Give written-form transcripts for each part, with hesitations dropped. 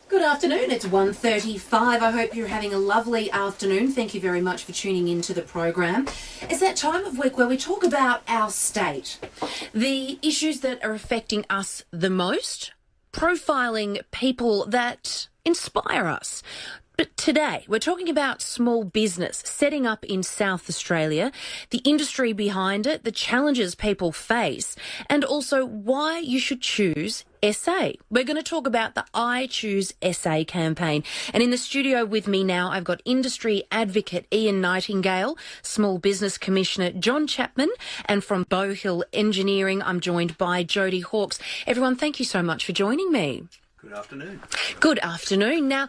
Good afternoon, it's 1:35. I hope you're having a lovely afternoon. Thank you very much for tuning into the program. It's that time of week where we talk about our state, the issues that are affecting us the most, profiling people that inspire us. But today, we're talking about small business setting up in South Australia, the industry behind it, the challenges people face, and also why you should choose SA. We're going to talk about the I Choose SA campaign. And in the studio with me now, I've got industry advocate Ian Nightingale, Small Business Commissioner John Chapman, and from Bowhill Engineering, I'm joined by Jodie Hawkes. Everyone, thank you so much for joining me. Good afternoon. Good afternoon. Now,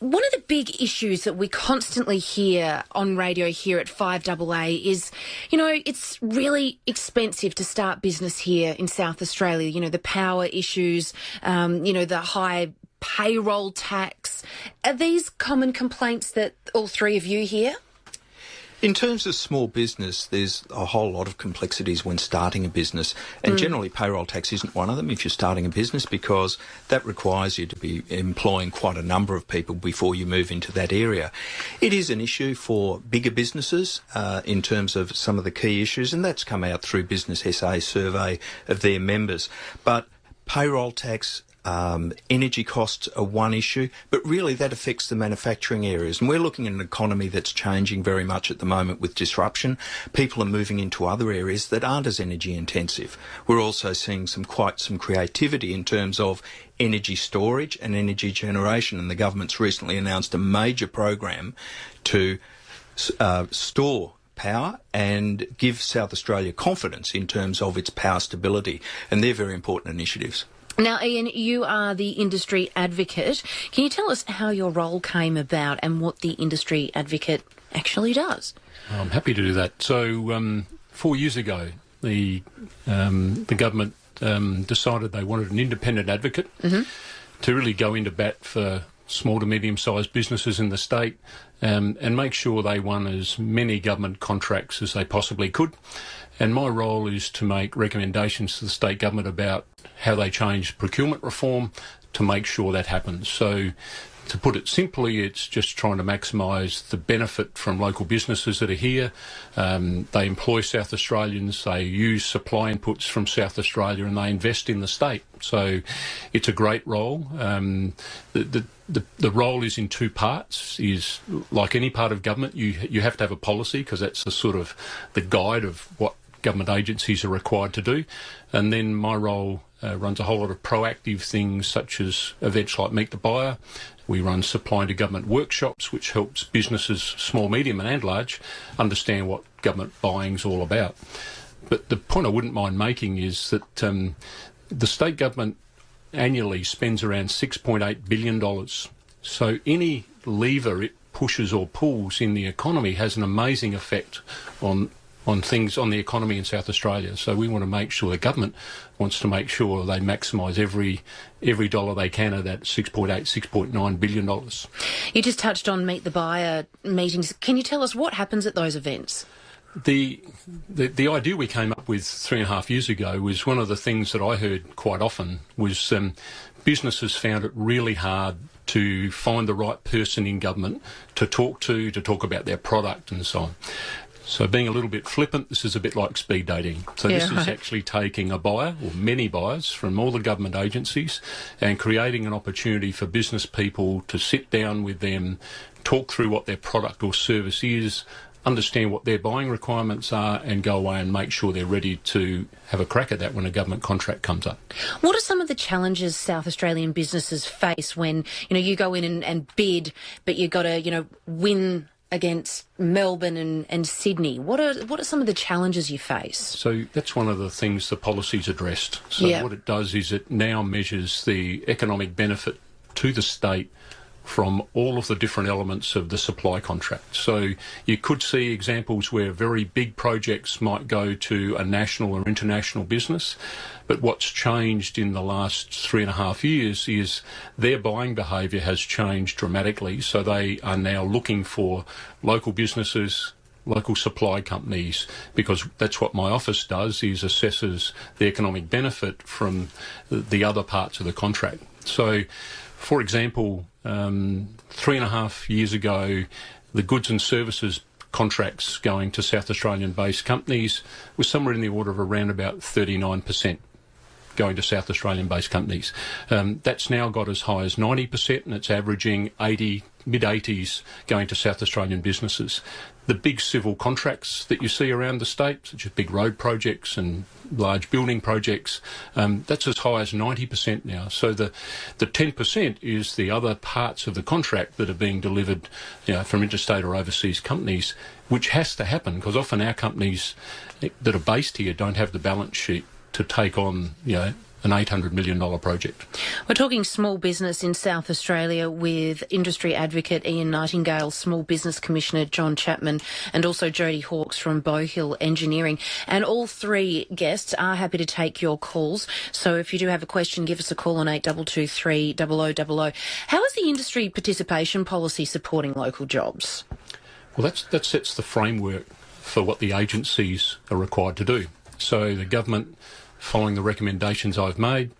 one of the big issues that we constantly hear on radio here at 5AA is, it's really expensive to start business here in South Australia. The power issues, the high payroll tax. Are these common complaints that all three of you hear? In terms of small business, there's a whole lot of complexities when starting a business, and generally payroll tax isn't one of them if you're starting a business, because that requires you to be employing quite a number of people before you move into that area. It is an issue for bigger businesses in terms of some of the key issues, and that's come out through Business SA's survey of their members. But payroll tax, energy costs are one issue, but really that affects the manufacturing areas. And we're looking at an economy that's changing very much at the moment with disruption. People are moving into other areas that aren't as energy intensive. We're also seeing some creativity in terms of energy storage and energy generation. And the government's recently announced a major program to store power and give South Australia confidence in terms of its power stability. And they're very important initiatives. Now, Ian, you are the industry advocate. Can you tell us how your role came about and what the industry advocate actually does? I'm happy to do that. So 4 years ago, the government decided they wanted an independent advocate to really go into bat for small to medium-sized businesses in the state and make sure they won as many government contracts as they possibly could. And my role is to make recommendations to the state government about how they change procurement reform to make sure that happens. So, to put it simply, it's just trying to maximise the benefit from local businesses that are here. They employ South Australians, they use supply inputs from South Australia, and they invest in the state. So it's a great role. The role is in two parts. Is like any part of government, you have to have a policy, because that's the sort of the guide of what government agencies are required to do. And then my role runs a whole lot of proactive things, such as events like Meet the Buyer. We run supply to government workshops, which helps businesses, small, medium and large, understand what government buying's all about. But the point I wouldn't mind making is that the state government annually spends around $6.8 billion. So any lever it pushes or pulls in the economy has an amazing effect on the economy in South Australia. So we want to make sure, the government wants to make sure they maximise every dollar they can of that $6.9 billion. You just touched on Meet the Buyer meetings. Can you tell us what happens at those events? The idea we came up with 3.5 years ago was one of the things that I heard quite often was businesses found it really hard to find the right person in government to talk about their product and so on. So being a little bit flippant, this is a bit like speed dating. So this is actually taking a buyer, or many buyers, from all the government agencies and creating an opportunity for business people to sit down with them, talk through what their product or service is, understand what their buying requirements are, and go away and make sure they're ready to have a crack at that when a government contract comes up. What are some of the challenges South Australian businesses face when, you go in and bid, but you've got to, win against Melbourne and Sydney? What are some of the challenges you face? So that's one of the things the policy's addressed. So what it does is it now measures the economic benefit to the state from all of the different elements of the supply contract. So you could see examples where very big projects might go to a national or international business, but what's changed in the last 3.5 years is their buying behaviour has changed dramatically. So they are now looking for local businesses, local supply companies, because that's what my office does, is assesses the economic benefit from the other parts of the contract. So For example, 3.5 years ago, the goods and services contracts going to South Australian-based companies was somewhere in the order of around about 39% going to South Australian-based companies. That's now got as high as 90%, and it's averaging mid-80s going to South Australian businesses. The big civil contracts that you see around the state, such as big road projects and large building projects, that's as high as 90% now. So the 10% is the other parts of the contract that are being delivered, from interstate or overseas companies, which has to happen because often our companies that are based here don't have the balance sheet to take on, an $800 million project. We're talking small business in South Australia with industry advocate Ian Nightingale, Small Business Commissioner John Chapman, and also Jodie Hawkes from Bowhill Engineering. And all three guests are happy to take your calls. So if you do have a question, give us a call on 8223 0000. How is the industry participation policy supporting local jobs? Well, that sets the framework for what the agencies are required to do. So the government, following the recommendations I've made,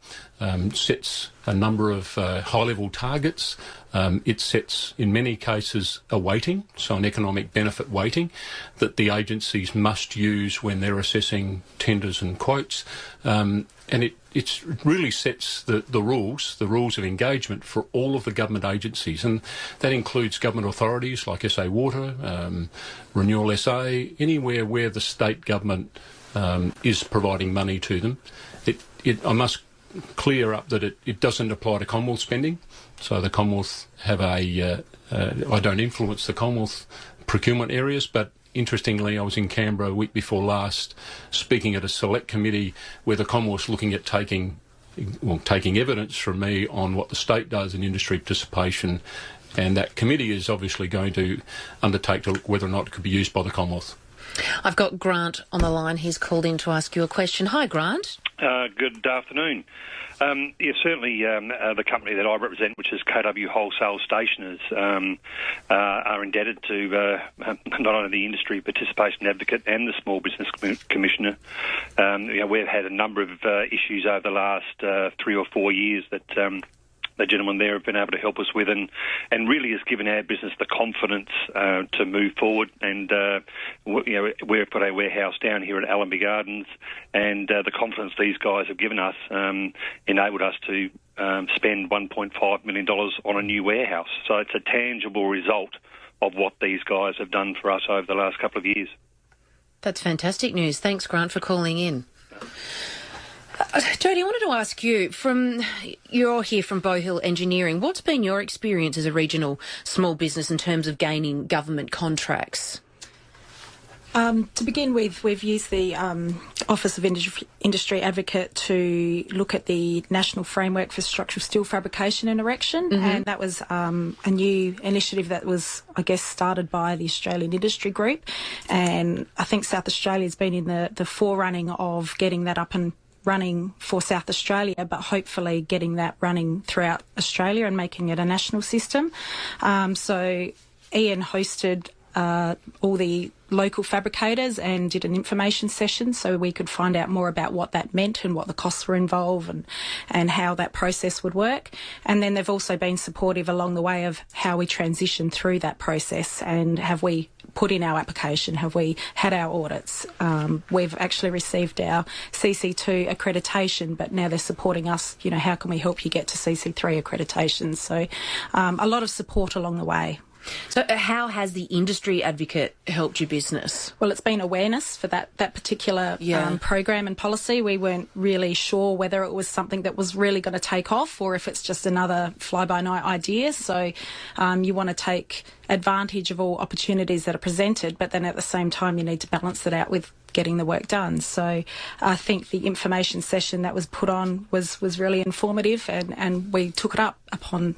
sets a number of high-level targets. It sets, in many cases, a weighting, so an economic benefit weighting, that the agencies must use when they're assessing tenders and quotes. And it really sets the rules of engagement for all of the government agencies. And that includes government authorities like SA Water, Renewal SA, anywhere where the state government is providing money to them. I must clear up that it doesn't apply to Commonwealth spending. So the Commonwealth have I don't influence the Commonwealth procurement areas, but interestingly, I was in Canberra a week before last speaking at a select committee where the Commonwealth's looking at taking evidence from me on what the state does in industry participation, and that committee is obviously going to undertake to look whether or not it could be used by the Commonwealth. I've got Grant on the line. He's called in to ask you a question. Hi, Grant. Good afternoon. Certainly the company that I represent, which is KW Wholesale Stationers, are indebted to not only the Industry Participation Advocate and the Small Business Commissioner. We've had a number of issues over the last 3 or 4 years that the gentleman there have been able to help us with, and really has given our business the confidence to move forward. And we've put our warehouse down here at Allenby Gardens, and the confidence these guys have given us enabled us to spend $1.5 million on a new warehouse. So it's a tangible result of what these guys have done for us over the last couple of years. That's fantastic news. Thanks, Grant, for calling in. Jodie, I wanted to ask you, you're here from Bowhill Engineering, what's been your experience as a regional small business in terms of gaining government contracts? To begin with, we've used the Office of Industry Advocate to look at the National Framework for Structural Steel Fabrication and Erection, and that was a new initiative that was, I guess, started by the Australian Industry Group, and I think South Australia's been in the forerunning of getting that up and running for South Australia, but hopefully getting that running throughout Australia and making it a national system. So Ian hosted all the local fabricators and did an information session so we could find out more about what that meant and what the costs were involved and how that process would work. And then they've also been supportive along the way of how we transition through that process, and have we put in our application, have we had our audits. We've actually received our CC2 accreditation, but now they're supporting us, how can we help you get to CC3 accreditation? So a lot of support along the way. So how has the industry advocate helped your business? Well, it's been awareness for that particular program and policy. We weren't really sure whether it was something that was really going to take off or if it's just another fly-by-night idea. So you want to take advantage of all opportunities that are presented, but then at the same time you need to balance it out with getting the work done. So I think the information session that was put on was really informative, and we took it up upon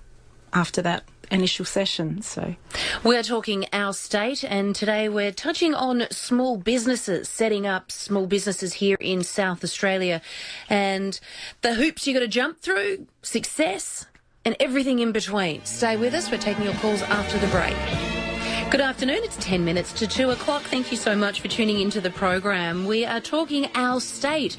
after that initial session. So we're talking OurState, and today we're touching on small businesses, setting up small businesses here in South Australia, and the hoops you got to jump through, success, and everything in between. Stay with us. We're taking your calls after the break. Good afternoon. It's 10 minutes to 2 o'clock. Thank you so much for tuning into the program. We are talking OurState.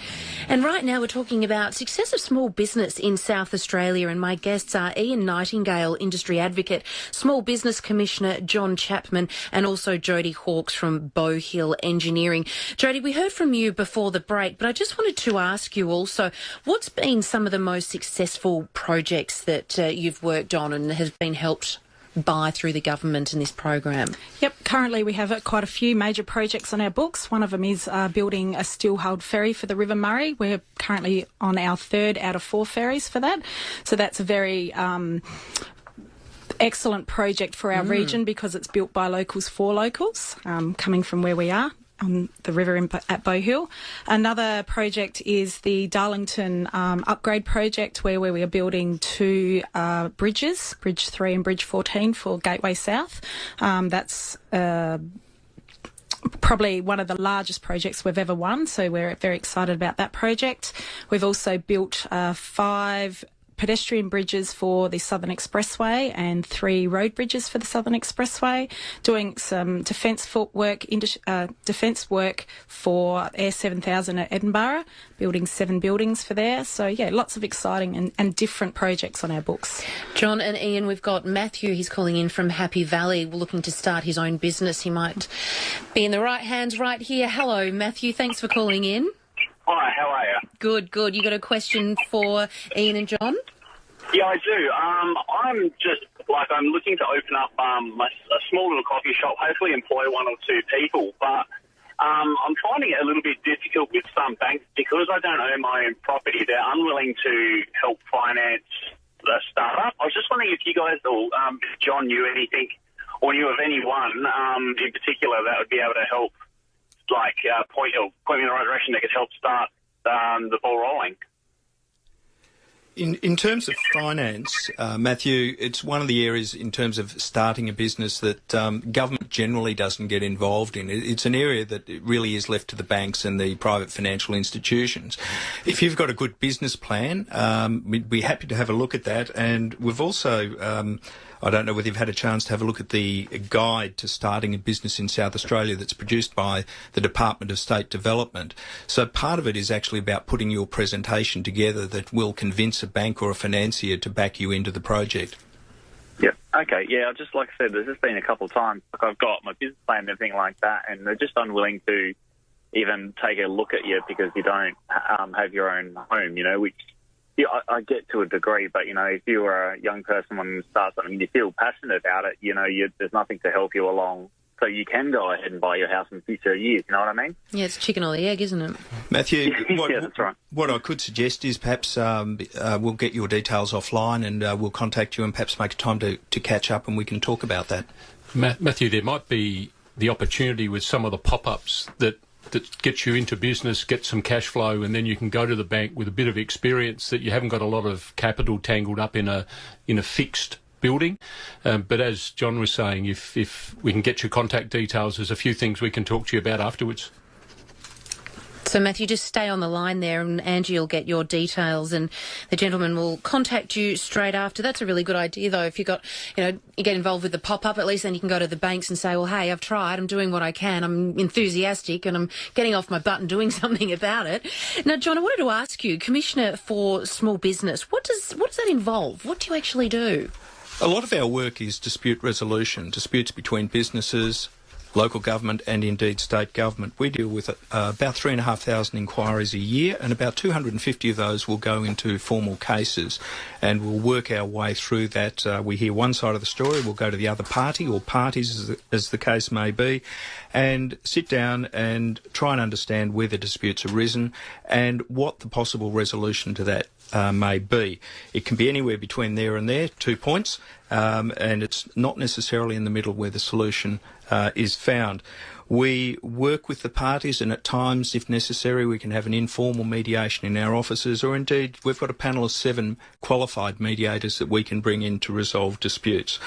And right now we're talking about success of small business in South Australia. And my guests are Ian Nightingale, Industry Advocate, Small Business Commissioner John Chapman, and also Jodie Hawkes from Bowhill Engineering. Jodie, we heard from you before the break, but I just wanted to ask you also, what's been some of the most successful projects that you've worked on and has been helped by through the government in this program? Yep, currently we have quite a few major projects on our books. One of them is building a steel-hulled ferry for the River Murray. We're currently on our 3rd out of 4 ferries for that. So that's a very excellent project for our region because it's built by locals for locals, coming from where we are on the river at Bowhill. Another project is the Darlington upgrade project where we are building 2 bridges, Bridge 3 and Bridge 14 for Gateway South. That's probably one of the largest projects we've ever won, so we're very excited about that project. We've also built 5 pedestrian bridges for the Southern Expressway and 3 road bridges for the Southern Expressway, doing some defence work for Air 7000 at Edinburgh, building 7 buildings for there. So, yeah, lots of exciting and different projects on our books. John and Ian, we've got Matthew. He's calling in from Happy Valley, looking to start his own business. He might be in the right hands right here. Hello, Matthew. Thanks for calling in. Hi, how are you? Good, good. You got a question for Ian and John? Yeah, I do. I'm looking to open up a small little coffee shop, hopefully employ 1 or 2 people, but I'm finding it a little bit difficult with some banks because I don't own my own property. They're unwilling to help finance the startup. I was just wondering if you guys or John knew anything or knew of anyone in particular that would be able to help, point me in the right direction that could help start the ball rolling. In terms of finance, Matthew, it's one of the areas in terms of starting a business that government generally doesn't get involved in. It's an area that really is left to the banks and the private financial institutions. If you've got a good business plan, we'd be happy to have a look at that. And we've also, I don't know whether you've had a chance to have a look at the guide to starting a business in South Australia that's produced by the Department of State Development. So part of it is actually about putting your presentation together that will convince a bank or a financier to back you into the project. Yep. Okay. Yeah. Just like I said, there's just been a couple of times I've got my business plan and everything like that, and they're just unwilling to even take a look at you because you don't have your own home. Which. Yeah, I get to a degree, but, if you were a young person wanting to start something and you feel passionate about it, there's nothing to help you along so you can go ahead and buy your house in future years, you know what I mean? Yeah, it's chicken or the egg, isn't it? Matthew, yeah, that's right. What I could suggest is perhaps we'll get your details offline and we'll contact you and perhaps make a time to catch up and we can talk about that. Matthew, there might be the opportunity with some of the pop-ups that gets you into business, get some cash flow, and then you can go to the bank with a bit of experience that you haven't got a lot of capital tangled up in a fixed building. But as John was saying, if we can get your contact details, there's a few things we can talk to you about afterwards. So, Matthew, just stay on the line there and Angie will get your details and the gentleman will contact you straight after. That's a really good idea, though. If you get involved with the pop-up, at least then you can go to the banks and say, well, hey, I've tried, I'm doing what I can, I'm enthusiastic and I'm getting off my butt and doing something about it. Now, John, I wanted to ask you, Commissioner for Small Business, what does that involve? What do you actually do? A lot of our work is dispute resolution, disputes between businesses, local government and indeed state government. We deal with about 3,500 inquiries a year and about 250 of those will go into formal cases and we'll work our way through that. We hear one side of the story, we'll go to the other party or parties as the case may be and sit down and try and understand where the dispute's arisen and what the possible resolution to that may be. It can be anywhere between there and there, 2 points, and it's not necessarily in the middle where the solution is found. We work with the parties, and at times, if necessary, we can have an informal mediation in our offices, or indeed we've got a panel of 7 qualified mediators that we can bring in to resolve disputes.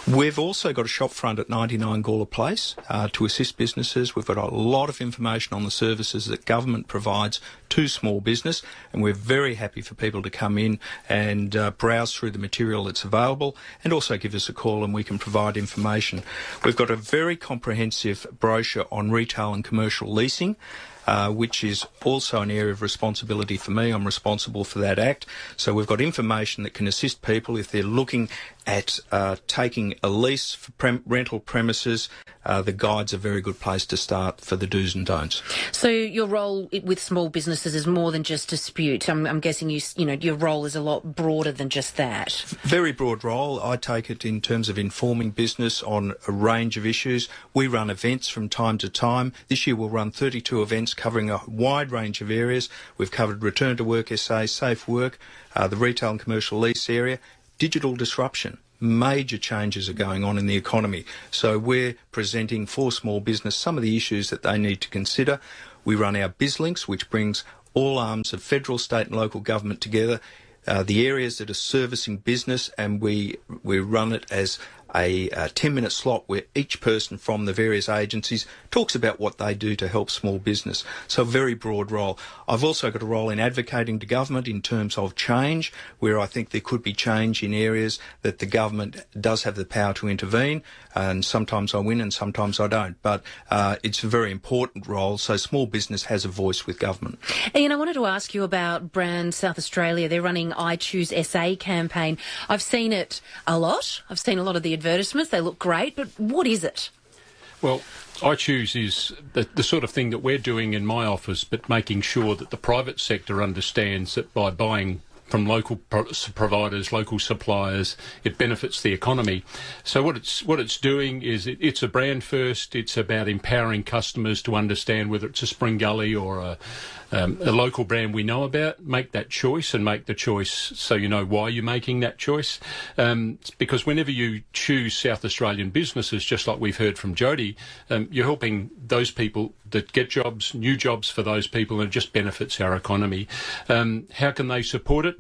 We've also got a shop front at 99 Gawler Place to assist businesses. We've got a lot of information on the services that government provides to small business, and we're very happy for people to come in and browse through the material that's available, and also give us a call and we can provide information. We've got a very comprehensive brochure on retail and commercial leasing, which is also an area of responsibility for me. I'm responsible for that act. So we've got information that can assist people if they're looking at taking a lease for rental premises. The guide's a very good place to start for the do's and don'ts. So your role with small businesses is more than just dispute. I'm guessing your role is a lot broader than just that. Very broad role. I take it in terms of informing business on a range of issues. We run events from time to time. This year we'll run 32 events covering a wide range of areas. We've covered Return to Work SA, Safe Work, the retail and commercial lease area, digital disruption. Major changes are going on in the economy. So we're presenting for small business some of the issues that they need to consider. We run our BizLinks, which brings all arms of federal, state and local government together, the areas that are servicing business, and we run it as a 10-minute slot where each person from the various agencies talks about what they do to help small business. So a very broad role. I've also got a role in advocating to government in terms of change, where I think there could be change in areas that the government does have the power to intervene, and sometimes I win and sometimes I don't. But it's a very important role, so small business has a voice with government. Ian, I wanted to ask you about Brand South Australia. They're running I Choose SA campaign. I've seen it a lot. I've seen a lot of the advertisements. They look great, but what is it? Well, I Choose is the sort of thing that we're doing in my office, but making sure that the private sector understands that by buying from local providers, local suppliers, it benefits the economy. So what it's doing is it's a brand first. It's about empowering customers to understand whether it's a Spring Gully or a local brand we know about, make that choice and make the choice so you know why you're making that choice. Because whenever you choose South Australian businesses, just like we've heard from Jodie, you're helping those people that get jobs, new jobs for those people, and it just benefits our economy. How can they support it?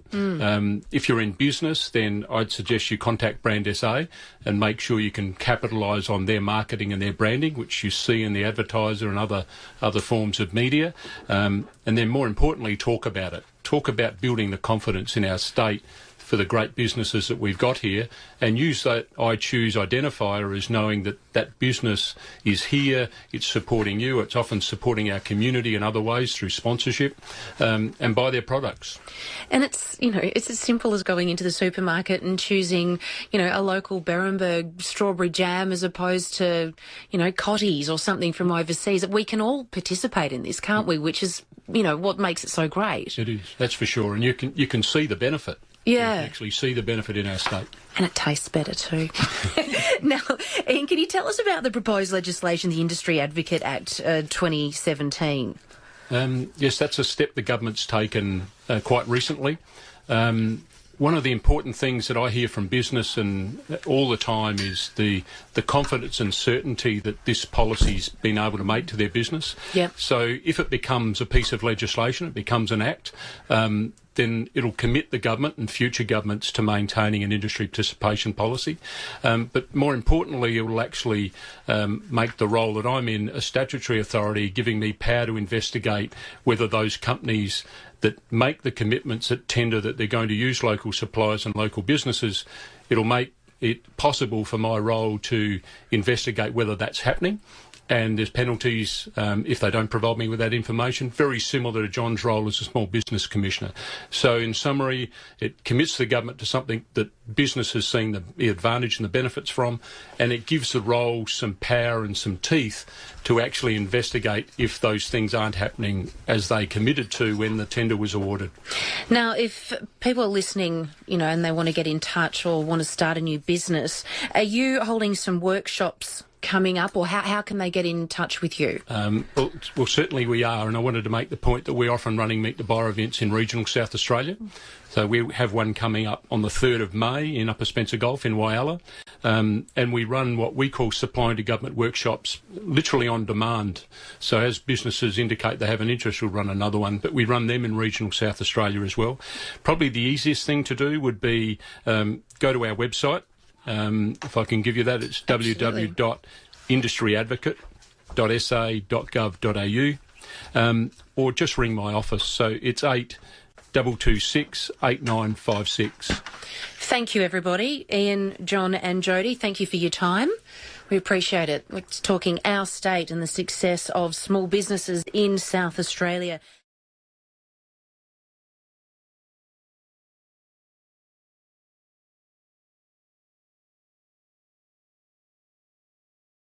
If you're in business, then I'd suggest you contact Brand SA and make sure you can capitalise on their marketing and their branding, which you see in the advertiser and other forms of media. And then more importantly, talk about it. Talk about building the confidence in our state for the great businesses that we've got here, and use that I Choose identifier as knowing that that business is here, it's supporting you, it's often supporting our community in other ways through sponsorship, and buy their products. And it's as simple as going into the supermarket and choosing, a local Berenberg strawberry jam as opposed to, Cotties or something from overseas. We can all participate in this, can't we? Which is, what makes it so great. It is, that's for sure, and you can see the benefit. Yeah. You can actually see the benefit in our state. And it tastes better too. Now, Ian, can you tell us about the proposed legislation, the Industry Advocate Act 2017? Yes, that's a step the government's taken quite recently. One of the important things that I hear from business and all the time is the confidence and certainty that this policy's been able to make to their business. Yep. So if it becomes a piece of legislation, it becomes an act, then it'll commit the government and future governments to maintaining an industry participation policy. But more importantly, it will actually make the role that I'm in a statutory authority, giving me power to investigate whether those companies that make the commitments at tender that they're going to use local suppliers and local businesses, it'll make it possible for my role to investigate whether that's happening. And there's penalties if they don't provide me with that information, very similar to John's role as a Small Business Commissioner. So in summary, it commits the government to something that business has seen the advantage and the benefits from, and it gives the role some power and some teeth to actually investigate if those things aren't happening as they committed to when the tender was awarded. Now, if people are listening, and they want to get in touch or want to start a new business, are you holding some workshops coming up, or how can they get in touch with you? Well, certainly we are, and I wanted to make the point that we're often running Meet the Buyer events in regional South Australia. So we have one coming up on the 3rd of May in Upper Spencer Golf in Whyalla, and we run what we call supplying to government workshops, literally on demand. So as businesses indicate they have an interest, we'll run another one, but we run them in regional South Australia as well. Probably the easiest thing to do would be go to our website. If I can give you that, it's www.industryadvocate.sa.gov.au, or just ring my office. So it's 8226 8956. Thank you, everybody. Ian, John and Jodie, thank you for your time. We appreciate it. We're talking OurState and the success of small businesses in South Australia.